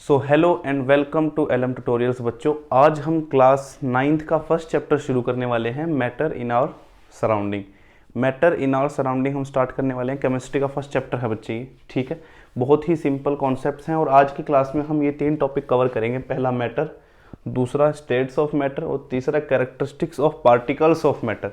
So hello and welcome to LM tutorials बच्चों। आज हम क्लास 9th का फर्स्ट चैप्टर शुरू करने वाले हैं, matter in our surrounding. Matter in our surrounding हम स्टार्ट करने वाले हैं। केमिस्ट्री का फर्स्ट चैप्टर है बच्चे ये, ठीक है। बहुत ही सिंपल कॉन्सेप्ट्स हैं और आज की क्लास में हम ये 3 टॉपिक कवर करेंगे। पहला मैटर, दूसरा स्टेट्स ऑफ मैटर और तीसरा characteristics of particles of matter,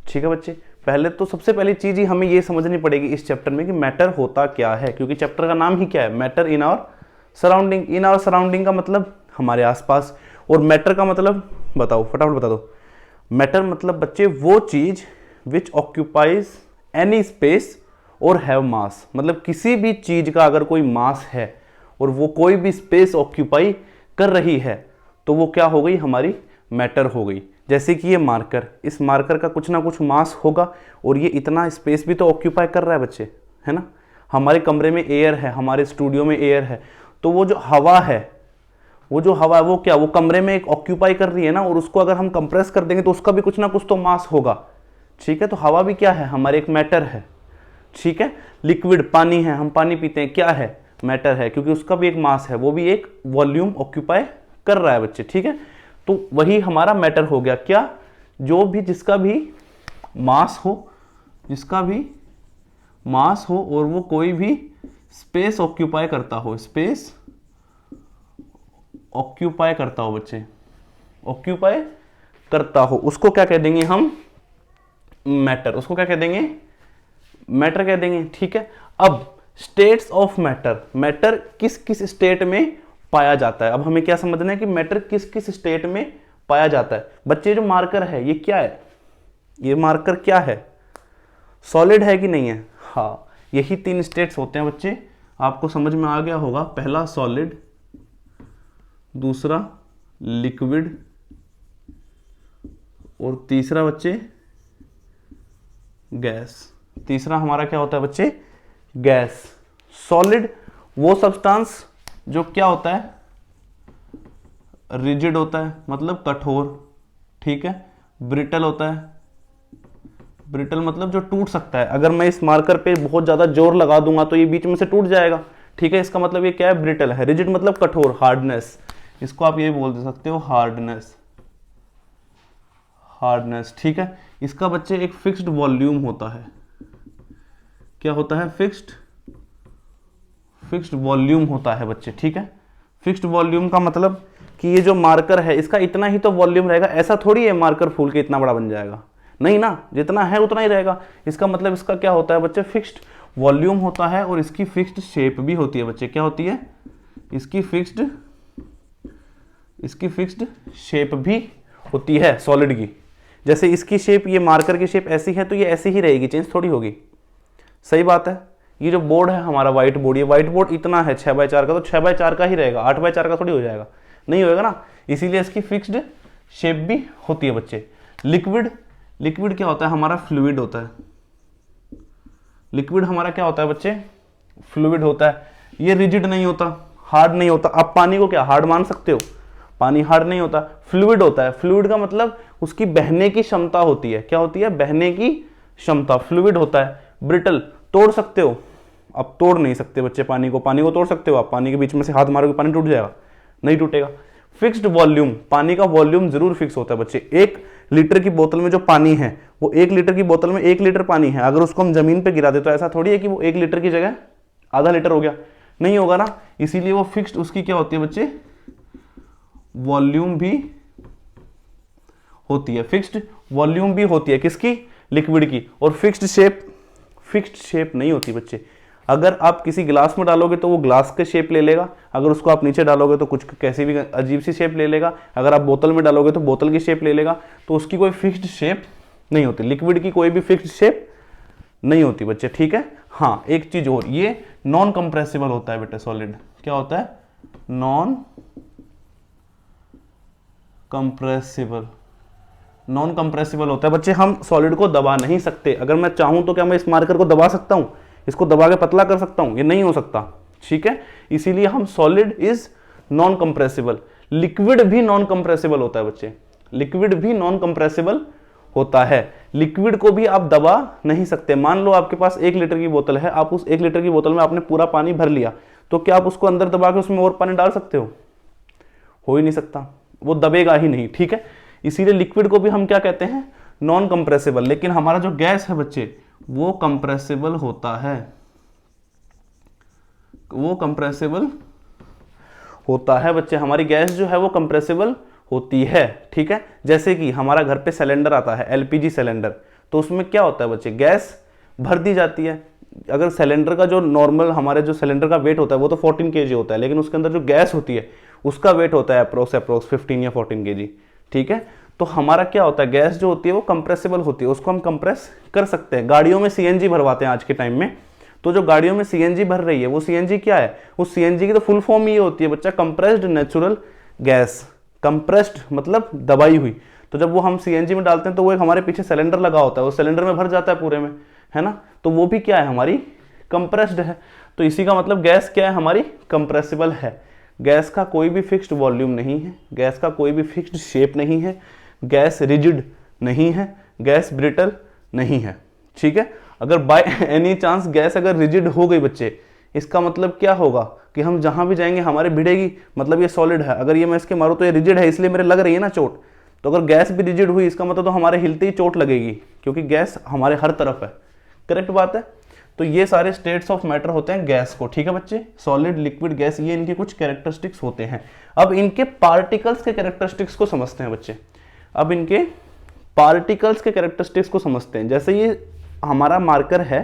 ठीक है बच्चे। पहले तो सबसे पहली चीज़ ही हमें ये समझनी पड़ेगी इस चैप्टर में कि मैटर होता क्या है, क्योंकि चैप्टर का नाम ही क्या है, matter in our surrounding. In our surrounding का मतलब हमारे आसपास, और मैटर का मतलब बताओ, फटाफट बता दो। मैटर मतलब बच्चे वो चीज विच ऑक्यूपाइज एनी स्पेस और हैव मास, मतलब किसी भी चीज का अगर कोई मास है और वो कोई भी स्पेस ऑक्यूपाई कर रही है तो वो क्या हो गई, हमारी मैटर हो गई। जैसे कि ये मार्कर, इस मार्कर का कुछ ना कुछ मास होगा और ये इतना स्पेस भी तो ऑक्यूपाई कर रहा है बच्चे, है ना। हमारे कमरे में एयर है, हमारे स्टूडियो में एयर है, तो वो जो हवा है, वो क्या, वो कमरे में एक ऑक्यूपाई कर रही है ना, और उसको अगर हम कंप्रेस कर देंगे तो उसका भी कुछ ना कुछ तो मास होगा, ठीक है। तो हवा भी क्या है, हमारे एक मैटर है, ठीक है। लिक्विड पानी है, हम पानी पीते हैं, क्या है, मैटर है, क्योंकि उसका भी एक मास है, वो भी एक वॉल्यूम ऑक्यूपाई कर रहा है बच्चे, ठीक है। तो वही हमारा मैटर हो गया, क्या, जो भी जिसका भी मास हो, जिसका भी मास हो और वो कोई भी स्पेस ऑक्यूपाई करता हो, स्पेस ऑक्यूपाई करता हो बच्चे, ऑक्यूपाई करता हो, उसको क्या कह देंगे हम, मैटर। उसको क्या कह देंगे, मैटर कह देंगे, ठीक है। अब स्टेट्स ऑफ मैटर, मैटर किस किस स्टेट में पाया जाता है। अब हमें क्या समझना है कि मैटर किस किस स्टेट में पाया जाता है। बच्चे जो मार्कर है ये क्या है, ये मार्कर क्या है, सॉलिड है कि नहीं है। हाँ, यही 3 स्टेट्स होते हैं बच्चे, आपको समझ में आ गया होगा। पहला सॉलिड, दूसरा लिक्विड और तीसरा बच्चे गैस। तीसरा हमारा क्या होता है बच्चे, गैस। सॉलिड वो सब्सटेंस जो क्या होता है, रिजिड होता है, मतलब कठोर, ठीक है। ब्रिटल होता है, ब्रिटल मतलब जो टूट सकता है। अगर मैं इस मार्कर पे बहुत ज्यादा जोर लगा दूंगा तो ये बीच में से टूट जाएगा, ठीक है। इसका मतलब ये क्या है, ब्रिटल है। रिजिड मतलब कठोर, हार्डनेस, इसको आप ये बोल सकते हो हार्डनेस, हार्डनेस, ठीक है। इसका बच्चे एक फिक्स्ड वॉल्यूम होता है, क्या होता है, फिक्स्ड वॉल्यूम होता है बच्चे, ठीक है। फिक्स्ड वॉल्यूम का मतलब कि ये जो मार्कर है इसका इतना ही तो वॉल्यूम रहेगा, ऐसा थोड़ी है मार्कर फूल के इतना बड़ा बन जाएगा, नहीं ना, जितना है उतना ही रहेगा। इसका मतलब इसका क्या होता है बच्चे, फिक्स्ड वॉल्यूम होता है और इसकी फिक्स्ड शेप भी होती है बच्चे। क्या होती है, इसकी फिक्स्ड शेप भी होती है सॉलिड की। जैसे इसकी शेप, ये मार्कर की शेप ऐसी है तो ये ऐसी ही रहेगी, चेंज थोड़ी होगी, सही बात है। ये जो बोर्ड है हमारा व्हाइट बोर्ड, ये व्हाइट बोर्ड इतना है 6x4 का, तो 6x4 का ही रहेगा, 8x4 का थोड़ी हो जाएगा, नहीं होएगा ना। इसीलिए इसकी फिक्स्ड शेप भी होती है बच्चे। लिक्विड क्या होता है, हमारा फ्लूइड होता है। लिक्विड हमारा क्या होता है बच्चे, फ्लूइड होता है। ये रिजिड नहीं होता, हार्ड नहीं होता। आप पानी को क्या हार्ड मान सकते हो, पानी हार्ड नहीं होता, फ्लूइड होता है। फ्लूइड का मतलब उसकी बहने की क्षमता होती है, क्या होती है, बहने की क्षमता, फ्लूइड होता है। ब्रिटल, तोड़ सकते हो, आप तोड़ नहीं सकते बच्चे पानी को तोड़ सकते हो आप, पानी के बीच में से हाथ मारोगे पानी टूट जाएगा, नहीं टूटेगा। फिक्स्ड वॉल्यूम, पानी का वॉल्यूम जरूर फिक्स होता है बच्चे। 1 लीटर की बोतल में जो पानी है, वो 1 लीटर की बोतल में 1 लीटर पानी है, अगर उसको हम जमीन पे गिरा दे तो ऐसा थोड़ी है कि वो 1 लीटर की जगह आधा लीटर हो गया, नहीं होगा ना। इसीलिए वो फिक्स्ड, उसकी क्या होती है बच्चे, वॉल्यूम भी होती है, फिक्स्ड वॉल्यूम भी होती है, किसकी, लिक्विड की। और फिक्स्ड शेप नहीं होती बच्चे। अगर आप किसी ग्लास में डालोगे तो वो ग्लास के शेप ले लेगा, अगर उसको आप नीचे डालोगे तो कुछ कैसी भी अजीब सी शेप ले लेगा, अगर आप बोतल में डालोगे तो बोतल की शेप ले लेगा, तो उसकी कोई फिक्स्ड शेप नहीं होती। लिक्विड की कोई भी फिक्स्ड शेप नहीं होती बच्चे, ठीक है। हाँ, एक चीज और, ये नॉन कंप्रेसिबल होता है बेटे सॉलिड। क्या होता है, नॉन कंप्रेसिबल होता है बच्चे। हम सॉलिड को दबा नहीं सकते। अगर मैं चाहूं तो क्या मैं इस मार्कर को दबा सकता हूं, इसको दबा के पतला कर सकता हूं, ये नहीं हो सकता, ठीक है। इसीलिए हम solid is non compressible. Liquid भी नॉन कंप्रेसिबल होता है बच्चे, लिक्विड भी नॉन कंप्रेसिबल होता है। लिक्विड को भी आप दबा नहीं सकते। मान लो आपके पास 1 लीटर की बोतल है, आप उस 1 लीटर की बोतल में आपने पूरा पानी भर लिया, तो क्या आप उसको अंदर दबा के उसमें और पानी डाल सकते हो ही नहीं सकता, वो दबेगा ही नहीं, ठीक है। इसीलिए लिक्विड को भी हम क्या कहते हैं, नॉन कंप्रेसिबल। लेकिन हमारा जो गैस है बच्चे वो कंप्रेसिबल होता है, वो कंप्रेसिबल होता है बच्चे, हमारी गैस जो है वो कंप्रेसिबल होती है, ठीक है। जैसे कि हमारा घर पे सिलेंडर आता है, एलपीजी सिलेंडर, तो उसमें क्या होता है बच्चे, गैस भर दी जाती है। अगर सिलेंडर का जो नॉर्मल हमारे जो सिलेंडर का वेट होता है वो तो 14 kg होता है, लेकिन उसके अंदर जो गैस होती है उसका वेट होता है अप्रोक्स 15 या 14 kg, ठीक है। तो हमारा क्या होता है, गैस जो होती है वो कंप्रेसिबल होती है, उसको हम कंप्रेस कर सकते हैं। गाड़ियों में सीएनजी भरवाते हैं आज के टाइम में, तो जो गाड़ियों में सीएनजी भर रही है वो सीएनजी क्या है, उस सीएनजी की तो फुल फॉर्म ये होती है बच्चा, कंप्रेस्ड नेचुरल गैस। कंप्रेस्ड मतलब दबाई हुई। तो जब वो हम सीएनजी में डालते हैं तो वो एक हमारे पीछे सिलेंडर लगा होता है, वो सिलेंडर में भर जाता है पूरे में, है ना, तो वो भी क्या है, हमारी कंप्रेस्ड है। तो इसी का मतलब गैस क्या है, हमारी कंप्रेसिबल है। गैस का कोई भी फिक्स्ड वॉल्यूम नहीं है, गैस का कोई भी फिक्स्ड शेप नहीं है, गैस रिजिड नहीं है, गैस ब्रिटल नहीं है, ठीक है। अगर बाय एनी चांस गैस अगर रिजिड हो गई बच्चे, इसका मतलब क्या होगा कि हम जहां भी जाएंगे हमारे भिड़ेगी, मतलब ये सॉलिड है। अगर ये मैं इसके मारूं तो ये रिजिड है इसलिए मेरे लग रही है ना चोट, तो अगर गैस भी रिजिड हुई इसका मतलब तो हमारे हिलते ही चोट लगेगी, क्योंकि गैस हमारे हर तरफ है, करेक्ट बात है। तो ये सारे स्टेट्स ऑफ मैटर होते हैं गैस को, ठीक है बच्चे, सॉलिड, लिक्विड, गैस, ये इनके कुछ कैरेक्टरिस्टिक्स होते हैं। अब इनके पार्टिकल्स के कैरेक्टरिस्टिक्स को समझते हैं बच्चे, अब इनके पार्टिकल्स के कैरेक्टरिस्टिक्स को समझते हैं। जैसे ये हमारा मार्कर है,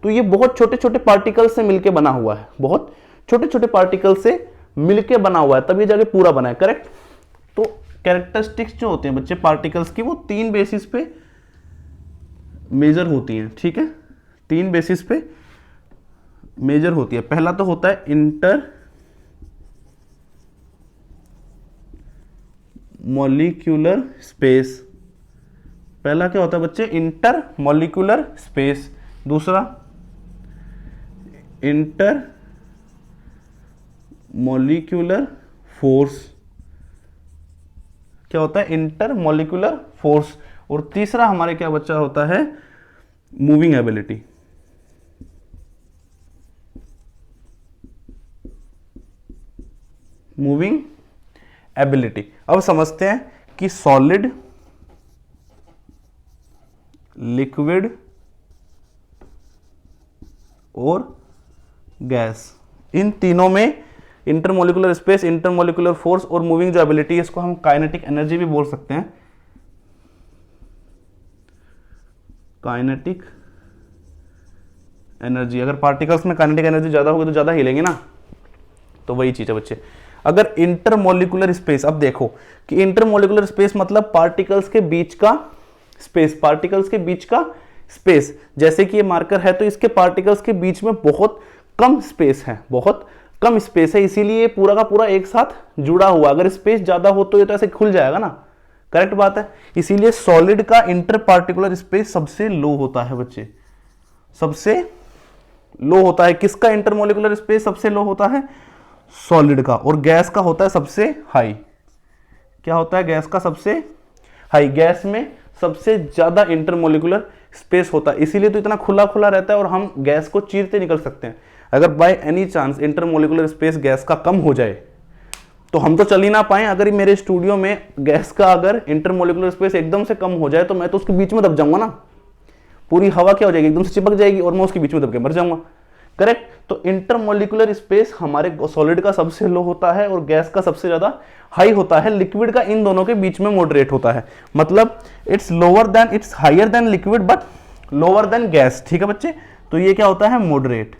तो ये बहुत छोटे छोटे पार्टिकल से मिलके बना हुआ है, बहुत छोटे छोटे पार्टिकल से मिलके बना हुआ है, तभी जाके पूरा बना है, करेक्ट। तो कैरेक्टरिस्टिक्स जो होते हैं बच्चे पार्टिकल्स की, वो 3 बेसिस पे मेजर होती हैं, ठीक है, 3 बेसिस पे मेजर होती है। पहला तो होता है इंटर मॉलिक्यूलर स्पेस, पहला क्या होता है बच्चे, इंटर मॉलिक्यूलर स्पेस। दूसरा इंटर मॉलिक्यूलर फोर्स, क्या होता है, इंटर मॉलिक्यूलर फोर्स। और तीसरा हमारे क्या बच्चा होता है, मूविंग एबिलिटी। Moving ability. अब समझते हैं कि सॉलिड, लिक्विड और गैस, इन तीनों में इंटरमोलिकुलर स्पेस, इंटरमोलिकुलर फोर्स और मूविंग जो एबिलिटी है, इसको हम काइनेटिक एनर्जी भी बोल सकते हैं। काइनेटिक एनर्जी, अगर पार्टिकल्स में काइनेटिक एनर्जी ज्यादा होगी तो ज्यादा हिलेंगे ना, तो वही चीज है बच्चे। अगर इंटरमोलिकुलर स्पेस, अब देखो कि इंटरमोलिकुलर स्पेस मतलब पार्टिकल्स के बीच का स्पेस, पार्टिकल्स के बीच का स्पेस। जैसे कि ये मार्कर है तो इसके पार्टिकल्स के बीच में बहुत कम स्पेस है, बहुत कम स्पेस है, इसीलिए ये पूरा का पूरा एक साथ जुड़ा हुआ। अगर स्पेस ज्यादा हो तो ये तो ऐसे खुल जाएगा ना, करेक्ट बात है। इसीलिए सॉलिड का इंटर पार्टिकुलर स्पेस सबसे लो होता है बच्चे, सबसे लो होता है। किसका इंटरमोलिकुलर स्पेस सबसे लो होता है, सॉलिड का। और गैस का होता है सबसे हाई। क्या होता है, गैस का सबसे हाई। गैस में सबसे ज्यादा इंटरमोलिकुलर स्पेस होता है, इसीलिए तो इतना खुला खुला रहता है और हम गैस को चीरते निकल सकते हैं। अगर by any chance intermolecular space gas का कम हो जाए तो हम तो चल ही ना पाए। अगर मेरे स्टूडियो में गैस का अगर इंटरमोलिकुलर स्पेस एकदम से कम हो जाए तो मैं तो उसके बीच में दब जाऊंगा ना, पूरी हवा क्या हो जाएगी, एकदम से चिपक जाएगी और मैं उसके बीच में दब के मर जाऊंगा, करेक्ट। तो इंटरमोलिकुलर स्पेस हमारे सॉलिड का सबसे लो होता है और गैस का सबसे ज्यादा हाई होता है। लिक्विड का इन दोनों के बीच में मॉडरेट होता है, मतलब it's lower than, it's higher than liquid but lower than gas, ठीक है बच्चे। तो ये क्या होता है, moderate.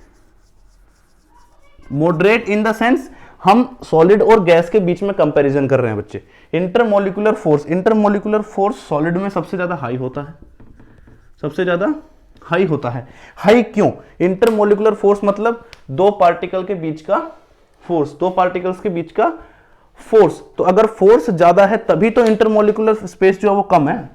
Moderate in the sense हम सॉलिड और गैस के बीच में कंपैरिजन कर रहे हैं बच्चे। Intermolecular force, intermolecular force solid में सबसे ज्यादा हाई होता है, सबसे ज्यादा हाई होता है। हाई क्यों, इंटरमोलिकुलर फोर्स मतलब दो पार्टिकल के बीच का फोर्स, दो पार्टिकल्स के बीच का फोर्स। तो अगर फोर्स ज्यादा है तभी तो इंटरमोलिकुलर स्पेस जो है वो कम है।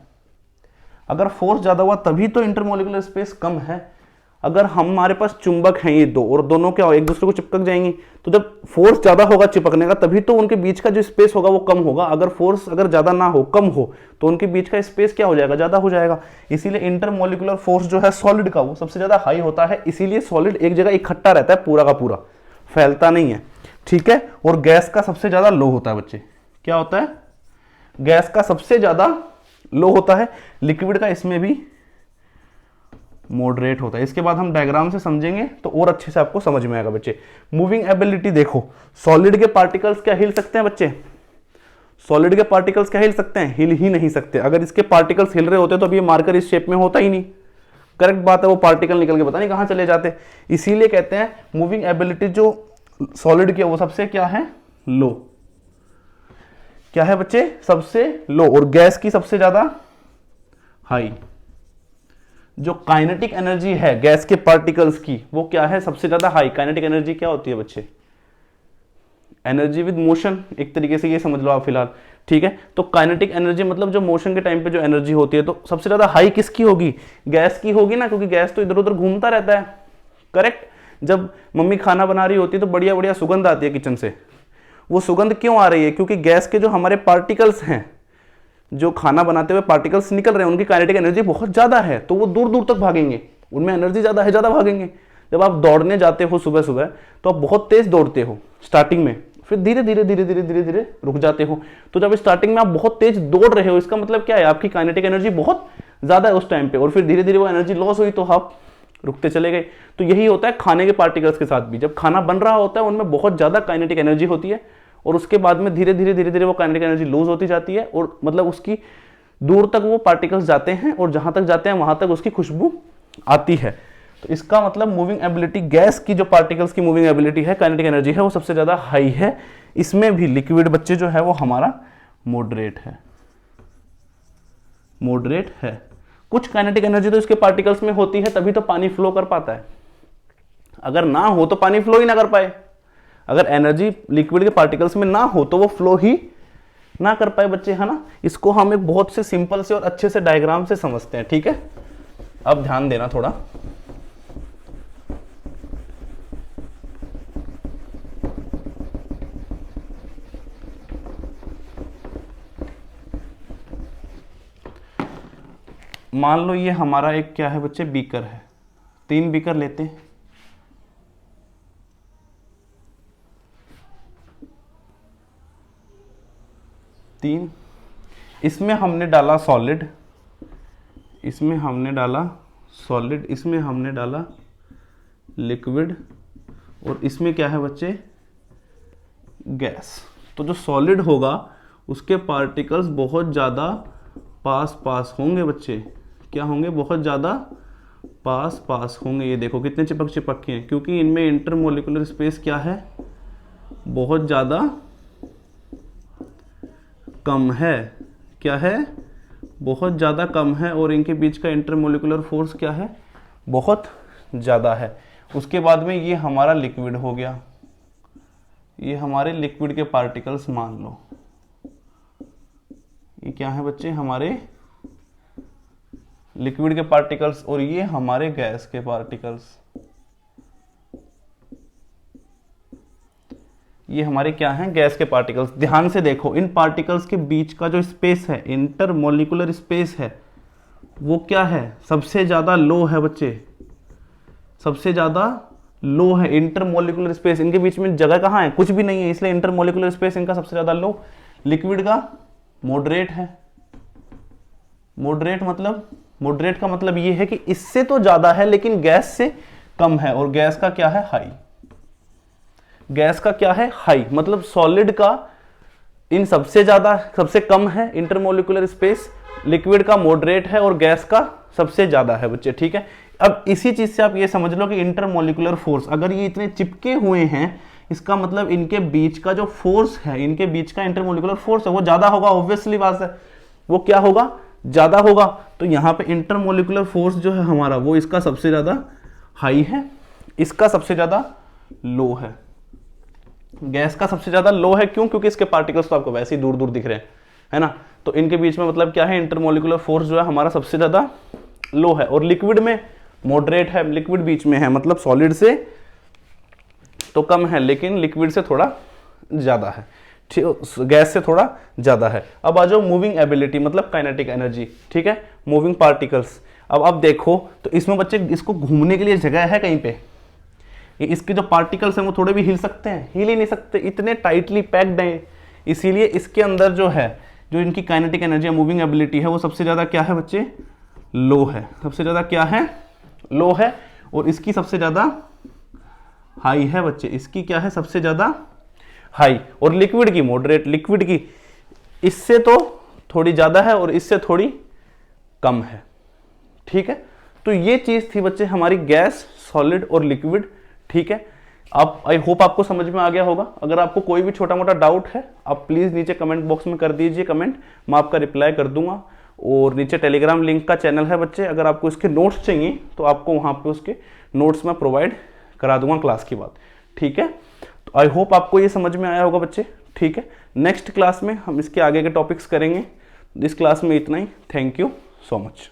अगर फोर्स ज्यादा हुआ तभी तो इंटरमोलिकुलर स्पेस कम है। अगर हमारे पास चुंबक हैं ये दो और दोनों क्या हो, एक दूसरे को चिपक जाएंगी, तो जब फोर्स ज्यादा होगा चिपकने का तभी तो उनके बीच का जो स्पेस होगा वो कम होगा। अगर फोर्स अगर ज्यादा ना हो, कम हो, तो उनके बीच का स्पेस क्या हो जाएगा, ज्यादा हो जाएगा। इसीलिए इंटरमोलिकुलर फोर्स जो है सॉलिड का वो सबसे ज्यादा हाई होता है। इसीलिए सॉलिड एक जगह इकट्ठा रहता है पूरा का पूरा, फैलता नहीं है, ठीक है। और गैस का सबसे ज्यादा लो होता है बच्चे, क्या होता है, गैस का सबसे ज्यादा लो होता है, लिक्विड का इसमें भी मॉडरेट होता है। इसके बाद हम डायग्राम से समझेंगे तो और अच्छे से आपको समझ में आएगा बच्चे। मूविंग एबिलिटी देखो, सॉलिड के पार्टिकल्स क्या हिल सकते हैं बच्चे, सॉलिड के पार्टिकल्स क्या हिल सकते हैं, हिल ही नहीं सकते। अगर इसके पार्टिकल्स हिल रहे होते तो अभी ये मार्कर इस शेप में होता ही नहीं, करेक्ट बात है, वो पार्टिकल निकल के पता नहीं कहां चले जाते। इसीलिए कहते हैं मूविंग एबिलिटी जो सॉलिड की है वो सबसे क्या है, लो, क्या है बच्चे, सबसे लो। और गैस की सबसे ज्यादा हाई। जो काइनेटिक एनर्जी है गैस के पार्टिकल्स की वो क्या है, सबसे ज्यादा हाई। काइनेटिक एनर्जी क्या होती है बच्चे, एनर्जी विद मोशन, एक तरीके से ये समझ लो आप फिलहाल, ठीक है। तो काइनेटिक एनर्जी मतलब जो मोशन के टाइम पे जो एनर्जी होती है, तो सबसे ज्यादा हाई किसकी होगी, गैस की होगी ना, क्योंकि गैस तो इधर उधर घूमता रहता है, करेक्ट। जब मम्मी खाना बना रही होती है तो बढ़िया बढ़िया सुगंध आती है किचन से। वो सुगंध क्यों आ रही है, क्योंकि गैस के जो हमारे पार्टिकल्स हैं, जो खाना बनाते हुए पार्टिकल्स निकल रहे हैं, उनकी काइनेटिक एनर्जी बहुत ज्यादा है, तो वो दूर दूर तक भागेंगे, उनमें एनर्जी ज्यादा है, ज्यादा भागेंगे। जब आप दौड़ने जाते हो सुबह सुबह तो आप बहुत तेज दौड़ते हो स्टार्टिंग में, फिर धीरे धीरे धीरे धीरे धीरे धीरे रुक जाते हो। तो जब स्टार्टिंग में आप बहुत तेज दौड़ रहे हो, इसका मतलब क्या है, आपकी काइनेटिक एनर्जी बहुत ज्यादा है उस टाइम पे, और फिर धीरे धीरे वो एनर्जी लॉस हुई तो आप रुकते चले गए। तो यही होता है खाने के पार्टिकल्स के साथ भी, जब खाना बन रहा होता है उनमें बहुत ज्यादा काइनेटिक एनर्जी होती है, और उसके बाद में धीरे धीरे धीरे धीरे वो काइनेटिक एनर्जी लूज होती जाती है, और मतलब उसकी दूर तक वो पार्टिकल्स जाते हैं, और जहां तक जाते हैं वहां तक उसकी खुशबू आती है। तो इसका मतलब मूविंग एबिलिटी, गैस की जो पार्टिकल्स की मूविंग एबिलिटी है, काइनेटिक एनर्जी है, वो सबसे ज्यादा हाई है। इसमें भी लिक्विड बच्चे जो है वो हमारा मॉडरेट है, मॉडरेट है। कुछ काइनेटिक एनर्जी तो इसके पार्टिकल्स में होती है, तभी तो पानी फ्लो कर पाता है, अगर ना हो तो पानी फ्लो ही ना कर पाए। अगर एनर्जी लिक्विड के पार्टिकल्स में ना हो तो वो फ्लो ही ना कर पाए बच्चे, है ना। इसको हम एक बहुत से सिंपल से और अच्छे से डायग्राम से समझते हैं, ठीक है। अब ध्यान देना थोड़ा, मान लो ये हमारा एक क्या है बच्चे, बीकर है। 3 बीकर लेते हैं, तीन, इसमें हमने डाला सॉलिड, इसमें हमने डाला सॉलिड, इसमें हमने डाला लिक्विड, और इसमें क्या है बच्चे, गैस। तो जो सॉलिड होगा उसके पार्टिकल्स बहुत ज़्यादा पास पास होंगे बच्चे, क्या होंगे, बहुत ज़्यादा पास पास होंगे। ये देखो कितने चिपक चिपक के हैं, क्योंकि इनमें इंटरमोलिकुलर स्पेस क्या है, बहुत ज़्यादा कम है, क्या है, बहुत ज़्यादा कम है, और इनके बीच का इंटरमोलिकुलर फोर्स क्या है, बहुत ज़्यादा है। उसके बाद में ये हमारा लिक्विड हो गया, ये हमारे लिक्विड के पार्टिकल्स मान लो, ये क्या है बच्चे, हमारे लिक्विड के पार्टिकल्स, और ये हमारे गैस के पार्टिकल्स, ये हमारे क्या हैं, गैस के पार्टिकल्स। ध्यान से देखो, इन पार्टिकल्स के बीच का जो स्पेस है, इंटरमोलिकुलर स्पेस है, वो क्या है, सबसे ज्यादा लो है बच्चे, सबसे ज्यादा लो है इंटरमोलिकुलर स्पेस। इनके बीच में जगह कहाँ है, कुछ भी नहीं है, इसलिए इंटरमोलिकुलर स्पेस इनका सबसे ज्यादा लो। लिक्विड का मॉडरेट है, मॉडरेट मतलब, मॉडरेट का मतलब ये है कि इससे तो ज्यादा है लेकिन गैस से कम है, और गैस का क्या है, हाई। गैस का क्या है, हाई, मतलब सॉलिड का इन सबसे ज्यादा, सबसे कम है इंटरमोलिकुलर स्पेस, लिक्विड का मॉडरेट है, और गैस का सबसे ज्यादा है बच्चे, ठीक है। अब इसी चीज से आप ये समझ लो कि इंटरमोलिकुलर फोर्स, अगर ये इतने चिपके हुए हैं, इसका मतलब इनके बीच का जो फोर्स है, इनके बीच का इंटरमोलिकुलर फोर्स है वो ज्यादा होगा, ऑब्वियसली बात है, वो क्या होगा, ज्यादा होगा। तो यहाँ पे इंटरमोलिकुलर फोर्स जो है हमारा, वो इसका सबसे ज्यादा हाई है, इसका सबसे ज्यादा लो है। गैस का सबसे ज्यादा लो है, क्यों, क्योंकि इसके पार्टिकल्स तो आपको वैसे ही दूर दूर दिख रहे हैं, है ना। तो इनके बीच में मतलब क्या है, इंटरमोलिकुलर फोर्स जो है हमारा सबसे ज्यादा लो है। और लिक्विड में मॉडरेट है, लिक्विड बीच में है, मतलब सॉलिड से तो कम है लेकिन लिक्विड से थोड़ा ज्यादा है, गैस से थोड़ा ज्यादा है। अब आ जाओ मूविंग एबिलिटी, मतलब काइनेटिक एनर्जी, ठीक है, मूविंग पार्टिकल्स। अब आप देखो तो इसमें बच्चे, इसको घूमने के लिए जगह है कहीं पे, ये इसके जो पार्टिकल्स हैं वो थोड़े भी हिल सकते हैं? हिल ही नहीं सकते, इतने टाइटली पैक्ड हैं। इसीलिए इसके अंदर जो है, जो इनकी काइनेटिक एनर्जी, मूविंग एबिलिटी है, वो सबसे ज़्यादा क्या है बच्चे? लो है। सबसे ज़्यादा क्या है? लो है। और इसकी सबसे ज़्यादा हाई है बच्चे। इसकी क्या है? सबसे ज़्यादा हाई। और लिक्विड की मॉडरेट, लिक्विड की इससे तो थोड़ी ज़्यादा है और इससे थोड़ी कम है। ठीक है, तो ये चीज़ थी बच्चे हमारी गैस, सॉलिड और लिक्विड। ठीक है, आप, आई होप आपको समझ में आ गया होगा। अगर आपको कोई भी छोटा मोटा डाउट है, आप प्लीज़ नीचे कमेंट बॉक्स में कर दीजिए कमेंट, मैं आपका रिप्लाई कर दूंगा। और नीचे टेलीग्राम लिंक का चैनल है बच्चे, अगर आपको इसके नोट्स चाहिए तो आपको वहाँ पे उसके नोट्स मैं प्रोवाइड करा दूंगा क्लास के बाद। ठीक है, तो आई होप आपको ये समझ में आया होगा बच्चे। ठीक है, नेक्स्ट क्लास में हम इसके आगे के टॉपिक्स करेंगे। इस क्लास में इतना ही। Thank you so much.